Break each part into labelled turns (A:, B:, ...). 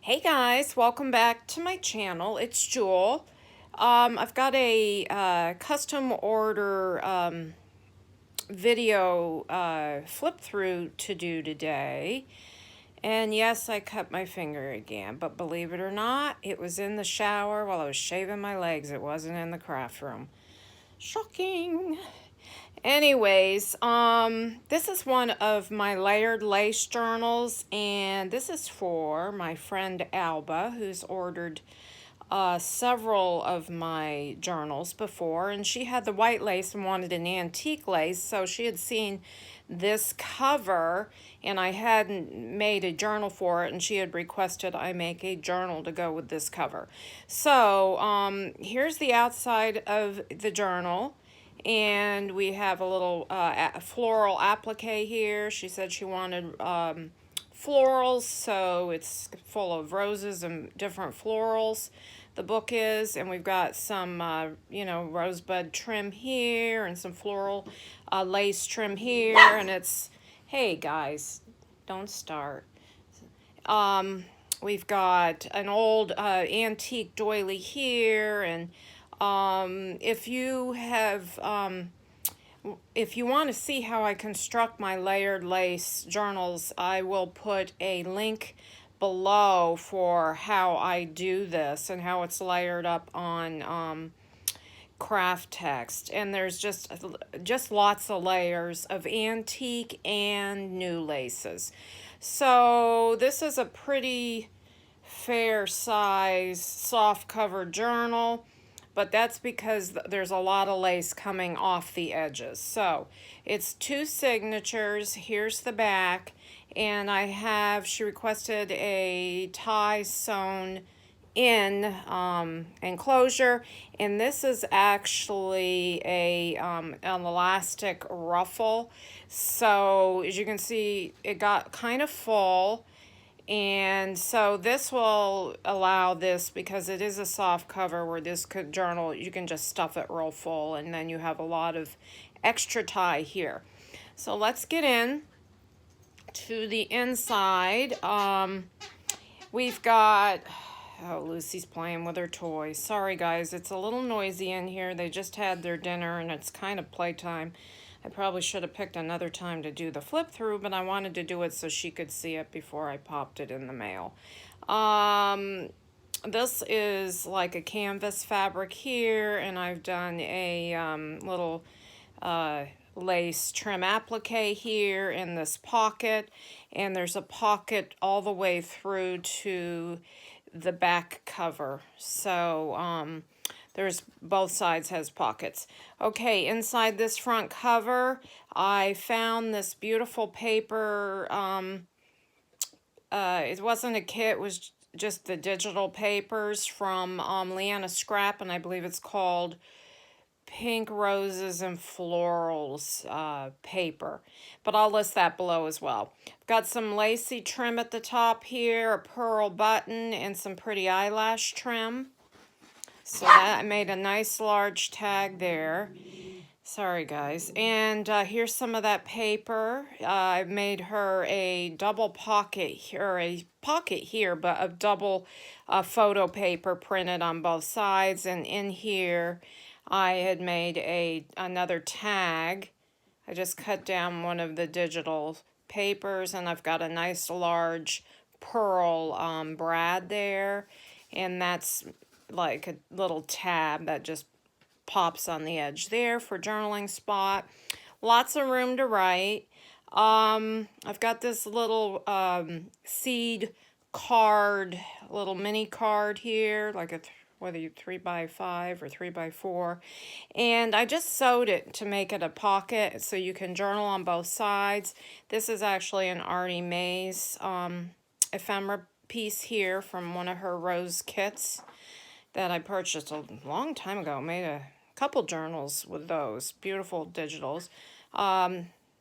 A: Hey guys, welcome back to my channel. It's Jewel. I've got a custom order video flip through to do today. And yes, I cut my finger again, but believe it or not, it was in the shower while I was shaving my legs. It wasn't in the craft room. Shocking. Anyways, this is one of my layered lace journals, and this is for my friend Alba, who's ordered several of my journals before, and she had the white lace and wanted an antique lace, so she had seen this cover, and I hadn't made a journal for it, and she had requested I make a journal to go with this cover. So, here's the outside of the journal. And we have a little floral applique here. She said she wanted florals, so it's full of roses and different florals. The book is, and we've got some, rosebud trim here and some floral lace trim here. And it's, hey guys, don't start. We've got an old antique doily here, and if you want to see how I construct my layered lace journals, I will put a link below for how I do this and how it's layered up on craft text. And there's just lots of layers of antique and new laces. So this is a pretty fair size soft cover journal, but that's because there's a lot of lace coming off the edges. So it's 2 signatures. Here's the back, and she requested a tie sewn in enclosure, and this is actually an elastic ruffle. So as you can see, it got kind of full. And so this will allow this, because it is a soft cover, where this journal, you can just stuff it real full, and then you have a lot of extra tie here. So let's get in to the inside. We've got, oh, Lucy's playing with her toys. Sorry guys, it's a little noisy in here. They just had their dinner and it's kind of playtime. I probably should have picked another time to do the flip through, but I wanted to do it so she could see it before I popped it in the mail. This is like a canvas fabric here, and I've done a little lace trim applique here in this pocket, and there's a pocket all the way through to the back cover. So, there's both sides has pockets. Okay, inside this front cover, I found this beautiful paper. It wasn't a kit, it was just the digital papers from Leanna Scrap, and I believe it's called Pink Roses and Florals paper. But I'll list that below as well. Got some lacy trim at the top here, a pearl button, and some pretty eyelash trim. So that I made a nice large tag there. Sorry guys. And here's some of that paper. I made her a double pocket, or a pocket here, but a double photo paper printed on both sides. And in here I had made another tag. I just cut down one of the digital papers, and I've got a nice large pearl brad there. And that's like a little tab that just pops on the edge there for journaling spot. Lots of room to write. I've got this little seed card, little mini card here, like whether you 3x5 or 3x4, and I just sewed it to make it a pocket so you can journal on both sides. This is actually an Artie Mays ephemera piece here from one of her rose kits that I purchased a long time ago. Made a couple journals with those beautiful digitals.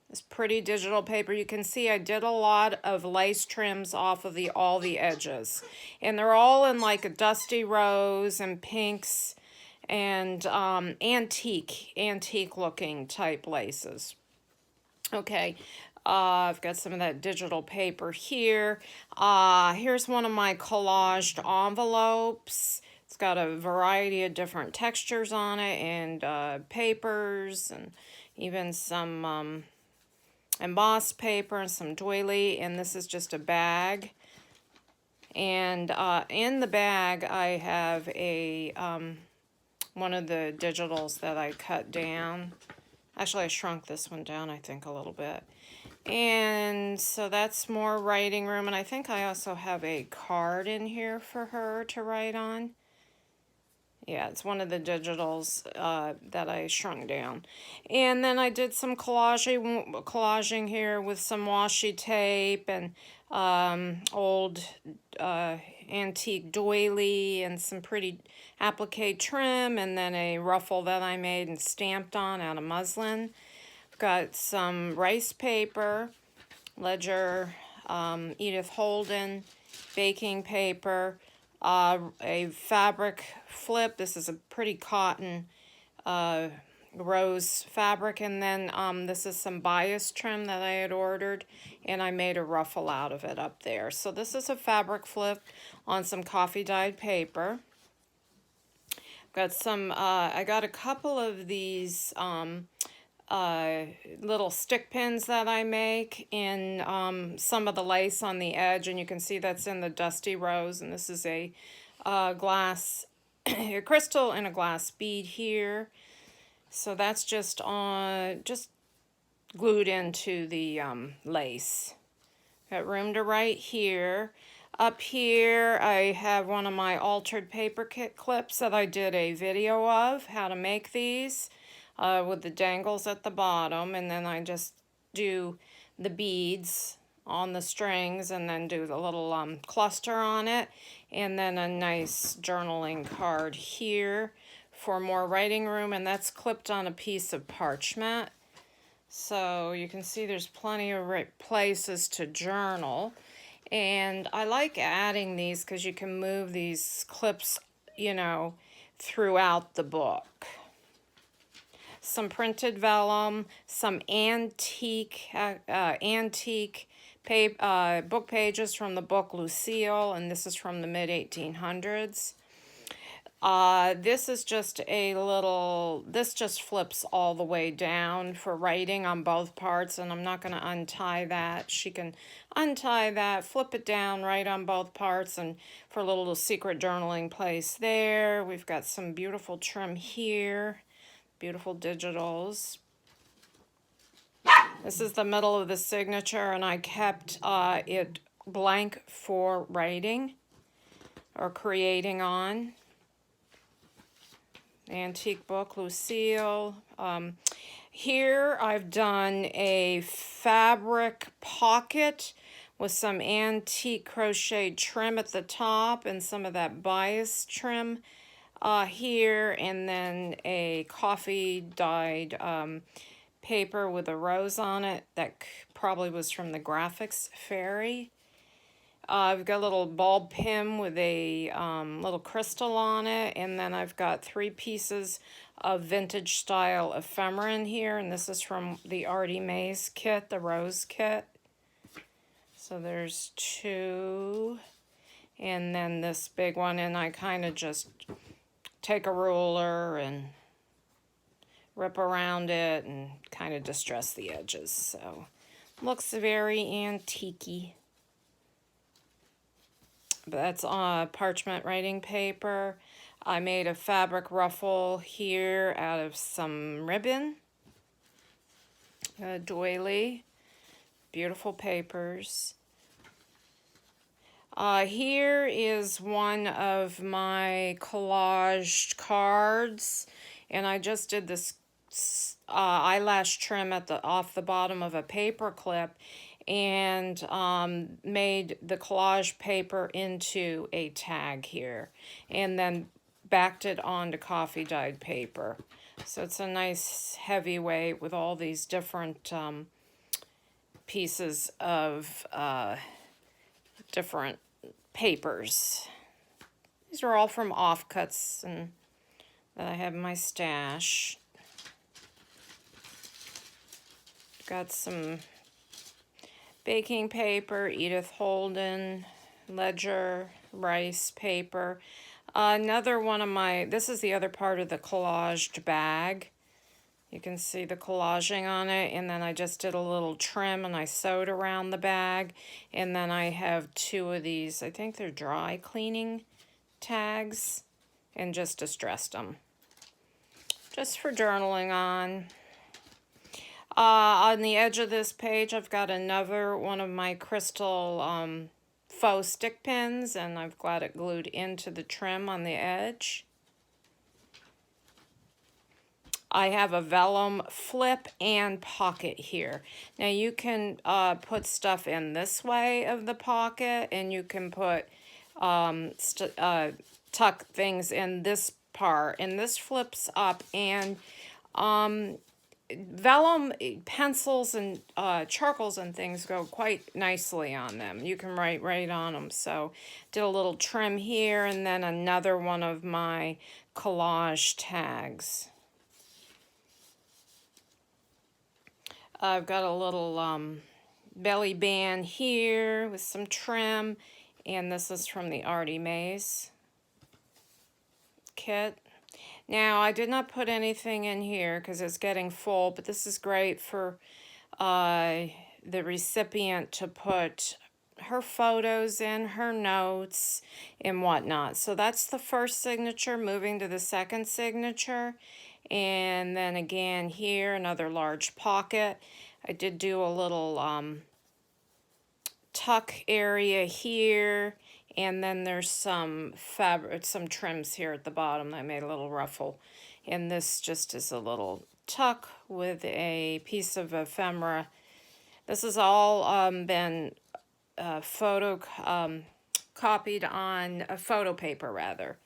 A: This pretty digital paper. You can see I did a lot of lace trims off of all the edges, and they're all in like a dusty rose and pinks and antique looking type laces. Okay, I've got some of that digital paper here. Here's one of my collaged envelopes. It's got a variety of different textures on it, and papers, and even some embossed paper and some doily, and this is just a bag. And in the bag I have a one of the digitals that I cut down. Actually, I shrunk this one down, I think, a little bit. And so that's more writing room, and I think I also have a card in here for her to write on. Yeah, it's one of the digitals that I shrunk down. And then I did some collaging here with some washi tape and old antique doily and some pretty applique trim, and then a ruffle that I made and stamped on out of muslin. I've got some rice paper, Ledger, Edith Holden, baking paper, a fabric flip. This is a pretty cotton rose fabric, and then this is some bias trim that I had ordered, and I made a ruffle out of it up there. So this is a fabric flip on some coffee dyed paper. Got some, I got a couple of these little stick pins that I make in some of the lace on the edge, and you can see that's in the dusty rose, and this is a glass a crystal and a glass bead here. So that's just glued into the lace. Got room to write here. Up here I have one of my altered paper kit clips that I did a video of how to make these with the dangles at the bottom, and then I just do the beads on the strings and then do the little cluster on it, and then a nice journaling card here for more writing room, and that's clipped on a piece of parchment. So you can see there's plenty of places to journal. And I like adding these because you can move these clips, you know, throughout the book. Some printed vellum, some antique book pages from the book Lucille, and this is from the mid-1800s. This is just a little, this just flips all the way down for writing on both parts, and I'm not going to untie that. She can untie that, flip it down right on both parts, and for a little secret journaling place there. We've got some beautiful trim here, beautiful digitals. This is the middle of the signature, and I kept it blank for writing or creating on. Antique book, Lucille. Here I've done a fabric pocket with some antique crocheted trim at the top and some of that bias trim here, and then a coffee dyed paper with a rose on it that probably was from the Graphics Fairy. I've got a little bulb pin with a little crystal on it, and then I've got 3 pieces of vintage style ephemera here, and this is from the Artie Mays kit, the rose kit. So there's 2, and then this big one, and I kind of just take a ruler and rip around it and kind of distress the edges. So looks very antique-y. That's parchment writing paper. I made a fabric ruffle here out of some ribbon. Doily. Beautiful papers. Here is one of my collaged cards, and I just did this eyelash trim at off the bottom of a paper clip, and made the collage paper into a tag here, and then backed it onto coffee dyed paper. So it's a nice heavyweight with all these different pieces of different papers. These are all from offcuts and that I have in my stash. Got some baking paper, Edith Holden, ledger, rice paper. Another one of my, this is the other part of the collaged bag. You can see the collaging on it, and then I just did a little trim and I sewed around the bag. And then I have two of these, I think they're dry cleaning tags, and just distressed them. Just for journaling on. On the edge of this page, I've got another one of my crystal faux stick pins, and I've got it glued into the trim on the edge. I have a vellum flip and pocket here. Now you can put stuff in this way of the pocket, and you can put tuck things in this part, and this flips up, and vellum pencils and charcoals and things go quite nicely on them. You can write right on them. So did a little trim here, and then another one of my collage tags. I've got a little belly band here with some trim, and this is from the Artie Mays kit. Now, I did not put anything in here because it's getting full, but this is great for the recipient to put her photos in, her notes, and whatnot. So that's the first signature, moving to the second signature. And then again here, another large pocket. I did do a little tuck area here, and then there's some fabric, some trims here at the bottom. I made a little ruffle, and this just is a little tuck with a piece of ephemera. This has all been copied on a photo paper rather.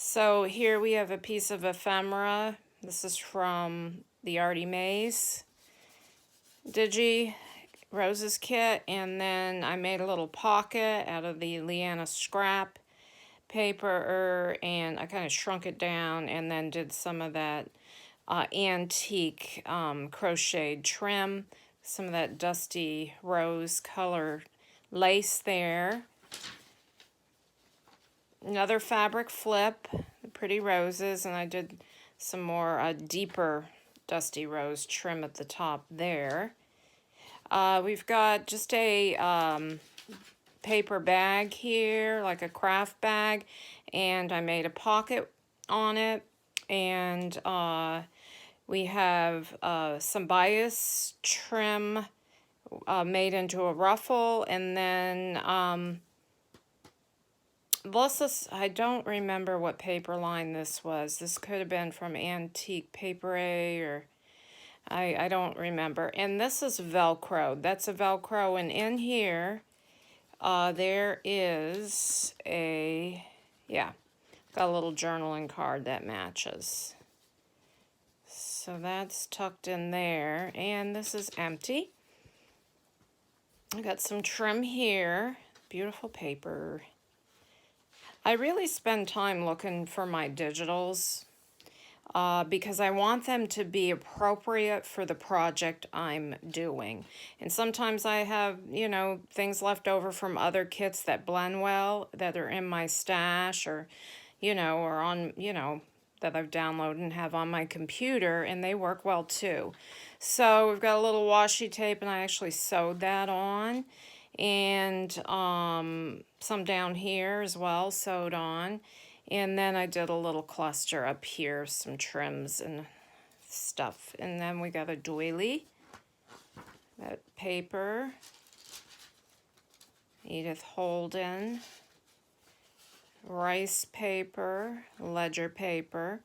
A: So here we have a piece of ephemera. This is from the Artie Mays Digi Roses kit, and then I made a little pocket out of the Leanna scrap paper, and I kind of shrunk it down and then did some of that antique crocheted trim, some of that dusty rose color lace there. Another fabric flip, the pretty roses, and I did some more deeper dusty rose trim at the top there. We've got just a paper bag here, like a craft bag, and I made a pocket on it, and we have some bias trim made into a ruffle, and then I don't remember what paper line this was. This could have been from Antique Paper A, or I don't remember. And this is Velcro. That's a Velcro, and in here there is a, yeah, got a little journaling card that matches. So that's tucked in there, and this is empty. I got some trim here, beautiful paper. I really spend time looking for my digitals because I want them to be appropriate for the project I'm doing. And sometimes I have, you know, things left over from other kits that blend well, that are in my stash, or, you know, or on, you know, that I've downloaded and have on my computer, and they work well too. So we've got a little washi tape, and I actually sewed that on, and some down here as well sewed on, and then I did a little cluster up here, some trims and stuff. And then we got a doily, that paper, Edith Holden, rice paper, ledger paper,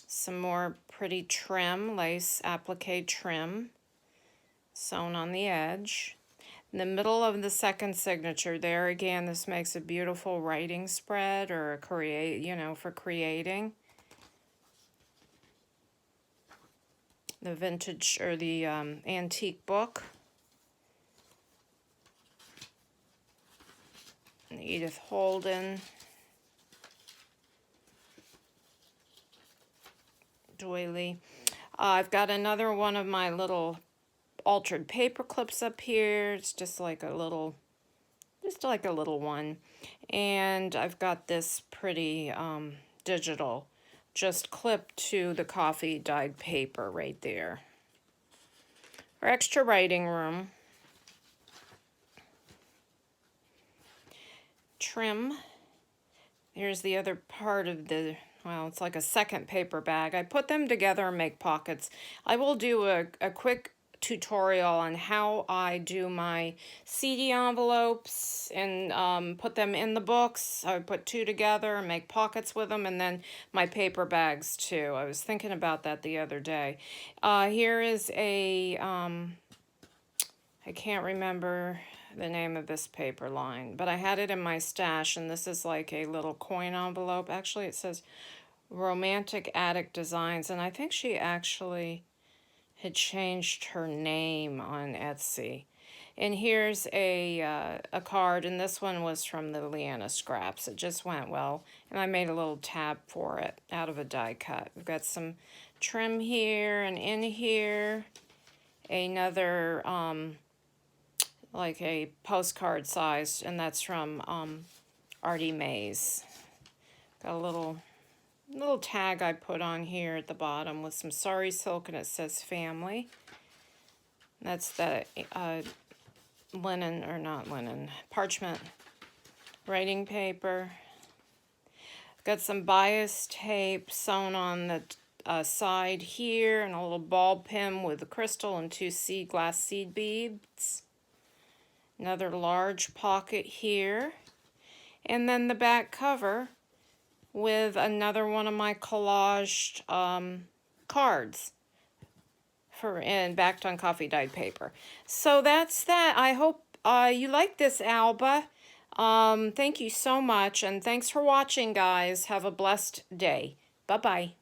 A: some more pretty trim, lace applique trim sewn on the edge. In the middle of the second signature there, again, this makes a beautiful writing spread, or a you know, for creating. The vintage, or the antique book. And Edith Holden. Doily. I've got another one of my little altered paper clips up here. It's just like a little one. And I've got this pretty digital, just clipped to the coffee dyed paper right there. Our extra writing room. Trim. Here's the other part of the, well, it's like a second paper bag. I put them together and make pockets. I will do a quick tutorial on how I do my CD envelopes and put them in the books. I would put two together and make pockets with them, and then my paper bags too. I was thinking about that the other day. Here is a, I can't remember the name of this paper line, but I had it in my stash, and this is like a little coin envelope. Actually, it says Romantic Attic Designs, and I think she actually had changed her name on Etsy. And here's a card, and this one was from the Leanna scraps. It just went well, and I made a little tab for it out of a die cut. We've got some trim here, and in here, another like a postcard size, and that's from Artie Mays. Got a little tag I put on here at the bottom with some sari silk, and it says family. That's the linen, or not linen, parchment writing paper. Got some bias tape sewn on the side here, and a little ball pin with a crystal and two glass seed beads. Another large pocket here. And then the back cover with another one of my collaged cards and backed on coffee dyed paper. So that's that. I hope you like this Alba. Thank you so much, and thanks for watching, guys. Have a blessed day. Bye-bye.